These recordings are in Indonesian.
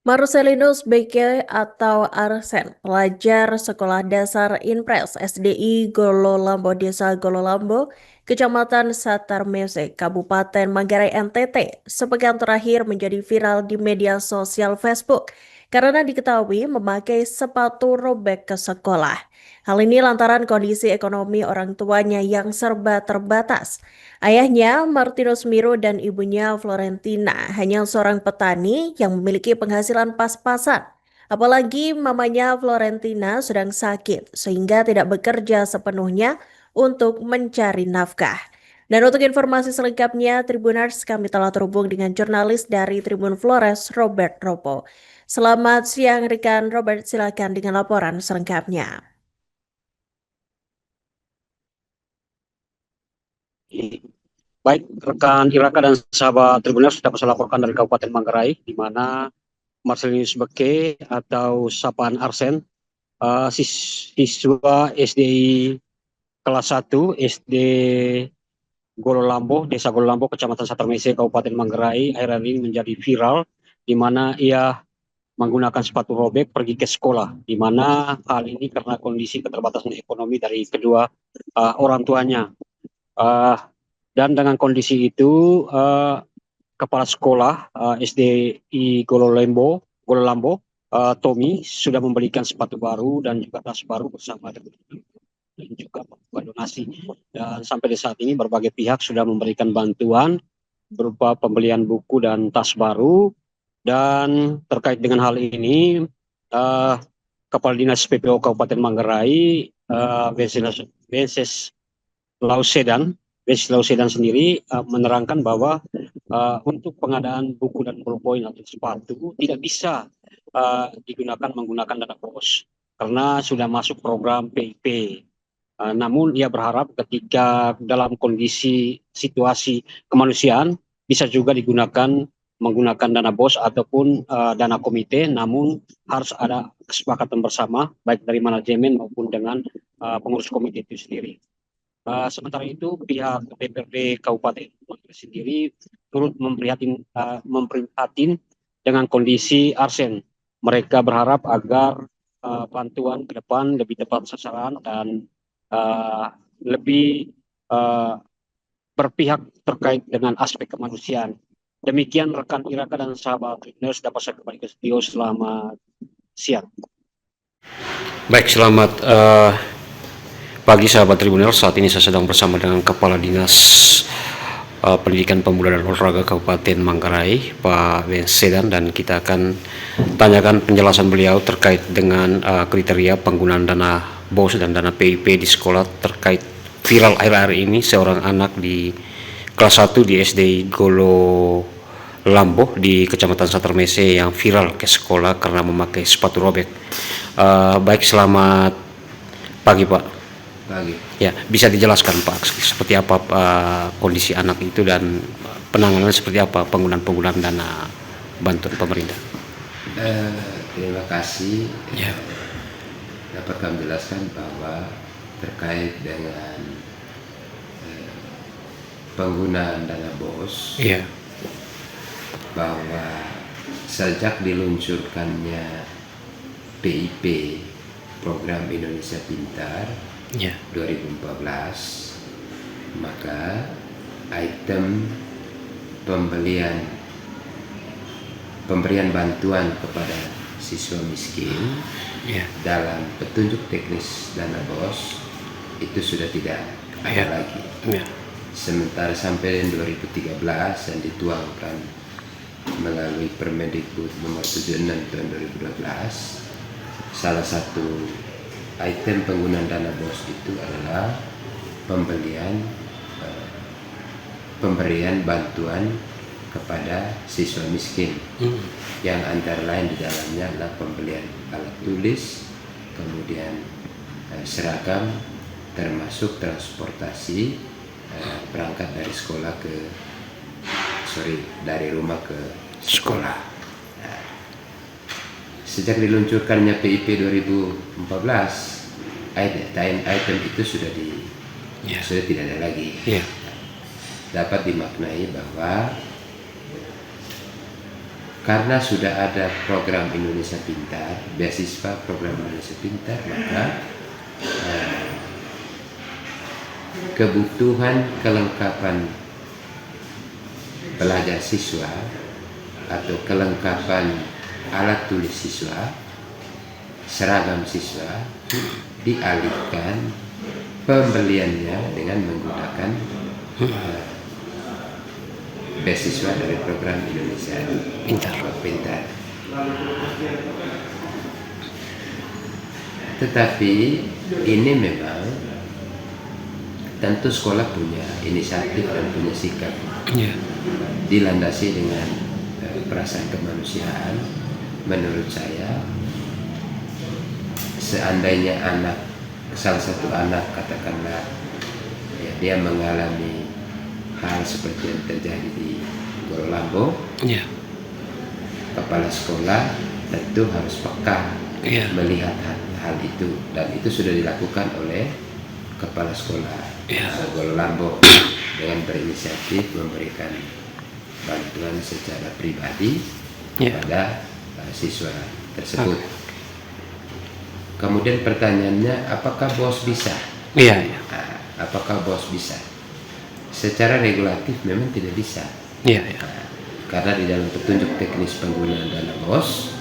Marcelinus BK atau Arsen, pelajar Sekolah Dasar Inpres SDI Gololambo Desa Gololambo, Kecamatan Satarmese, Kabupaten Manggarai NTT, sepekan terakhir menjadi viral di media sosial Facebook karena diketahui memakai sepatu robek ke sekolah. Hal ini lantaran kondisi ekonomi orang tuanya yang serba terbatas. Ayahnya, Martinus Miro, dan ibunya, Florentina, hanya seorang petani yang memiliki penghasilan pas-pasan. Apalagi mamanya Florentina sedang sakit, sehingga tidak bekerja sepenuhnya untuk mencari nafkah. Dan untuk informasi selengkapnya, Tribuners, kami telah terhubung dengan jurnalis dari Tribun Flores, Robert Ropo. Selamat siang, rekan Robert, silakan dengan laporan selengkapnya. Baik, rekan Iraka dan sahabat Tribuners dapat saya laporkan dari Kabupaten Manggarai, di mana Marcelinus Beke atau sapaan Arsen, siswa SDI kelas 1 SD Gololambo, Desa Gololambo, Kecamatan Satarmese, Kabupaten Manggarai, akhir-akhir ini menjadi viral, di mana ia menggunakan sepatu robek pergi ke sekolah, di mana hal ini karena kondisi keterbatasan ekonomi dari kedua orang tuanya. Dan dengan kondisi itu, Kepala Sekolah SDI Gololambo, Tommy sudah memberikan sepatu baru dan juga tas baru bersama dan juga donasi. Dan sampai di saat ini berbagai pihak sudah memberikan bantuan berupa pembelian buku dan tas baru. Dan terkait dengan hal ini, Kepala Dinas PPO Kabupaten Manggarai, Vences Lausedan sendiri menerangkan bahwa untuk pengadaan buku dan pulpoin atau sepatu tidak bisa digunakan menggunakan dana BOS karena sudah masuk program PIP. Namun ia berharap ketika dalam kondisi situasi kemanusiaan bisa juga digunakan menggunakan dana BOS ataupun dana komite, namun harus ada kesepakatan bersama baik dari manajemen maupun dengan pengurus komite itu sendiri. Sementara itu pihak DPRD Kabupaten Manggarai sendiri turut memprihatin dengan kondisi Arsen. Mereka berharap agar bantuan ke depan lebih tepat sasaran dan lebih berpihak terkait dengan aspek kemanusiaan. Demikian rekan Iraka dan sahabat Tribuners, dapat saya kembali ke studio. Selamat siang. Baik, selamat pagi sahabat Tribuners. Saat ini saya sedang bersama dengan Kepala Dinas Pendidikan Pemuda dan Olahraga Kabupaten Manggarai, Pak Vensedan, dan kita akan tanyakan penjelasan beliau terkait dengan kriteria penggunaan dana BOS dan dana PIP di sekolah terkait viral akhir-akhir ini seorang anak di kelas 1 di SD Golo Lambo di Kecamatan Satarmese yang viral ke sekolah karena memakai sepatu robek. Baik, selamat pagi Pak. Pagi. Ya, bisa dijelaskan Pak seperti apa kondisi anak itu dan penanganan seperti apa penggunaan dana bantuan pemerintah? Terima kasih. Ya. Dapat kami jelaskan bahwa terkait dengan penggunaan dana BOS, Ya. bahwa sejak diluncurkannya PIP Program Indonesia Pintar 2014, maka item pemberian bantuan kepada siswa miskin dalam petunjuk teknis dana BOS itu sudah tidak ada lagi. Sementara sampai 2013 yang dituangkan melalui Permendikbud nomor 76 tahun 2012, salah satu item penggunaan dana BOS itu adalah pemberian bantuan kepada siswa miskin, yang antara lain di dalamnya adalah pembelian alat tulis, kemudian seragam, termasuk transportasi berangkat dari rumah ke sekolah. Sejak diluncurkannya PIP 2014, item itu sudah tidak ada lagi. Dapat dimaknai bahwa karena sudah ada program Indonesia Pintar, beasiswa program Indonesia Pintar, maka kebutuhan kelengkapan pelajar siswa atau kelengkapan alat tulis siswa, seragam siswa dialihkan pembeliannya dengan menggunakan beasiswa dari program Indonesia Pintar. Tetapi ini memang tentu sekolah punya inisiatif dan punya sikap, dilandasi dengan perasaan kemanusiaan. Menurut saya, seandainya salah satu anak katakanlah ya, dia mengalami hal seperti yang terjadi di Gololambo, kepala sekolah tentu harus peka melihat hal itu, dan itu sudah dilakukan oleh kepala sekolah Gololambo dengan berinisiatif memberikan bantuan secara pribadi kepada siswa tersebut. Kemudian pertanyaannya, apakah BOS bisa? Apakah BOS bisa? Secara regulatif memang tidak bisa. Karena di dalam petunjuk teknis penggunaan dana BOS,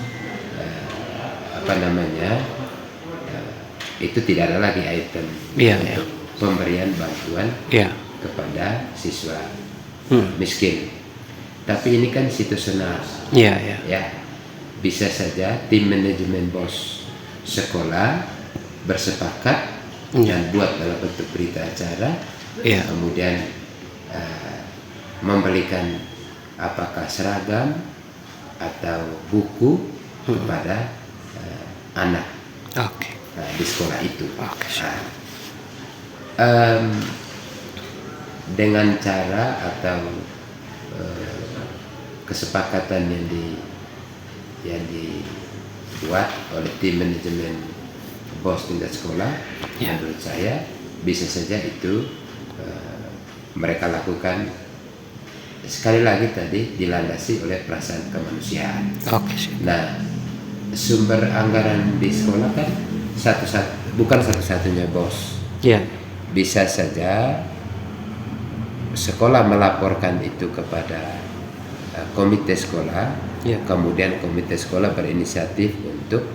itu tidak ada lagi item untuk pemberian bantuan kepada siswa miskin. Tapi ini kan situasional. Ya, bisa saja tim manajemen BOS sekolah bersepakat dan buat dalam bentuk berita acara, kemudian memberikan apakah seragam atau buku kepada anak di sekolah itu. Dengan cara atau kesepakatan yang dibuat oleh tim manajemen BOS tingkat sekolah, menurut saya bisa saja itu mereka lakukan, sekali lagi tadi dilandasi oleh perasaan kemanusiaan. Nah, sumber anggaran di sekolah kan bukan satu-satunya BOS. Bisa saja sekolah melaporkan itu kepada komite sekolah, kemudian komite sekolah berinisiatif untuk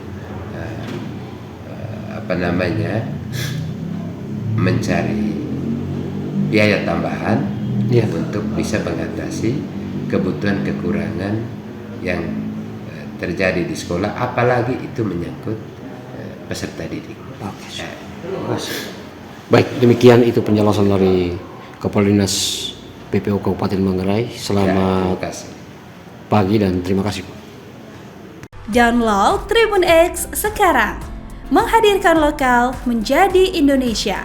mencari biaya tambahan untuk bisa mengatasi kebutuhan kekurangan yang terjadi di sekolah, apalagi itu menyangkut peserta didik. Baik, demikian itu penjelasan dari Kepala Dinas PPO Kabupaten Manggarai. Selamat pagi dan terima kasih. Download Tribun X sekarang, menghadirkan lokal menjadi Indonesia.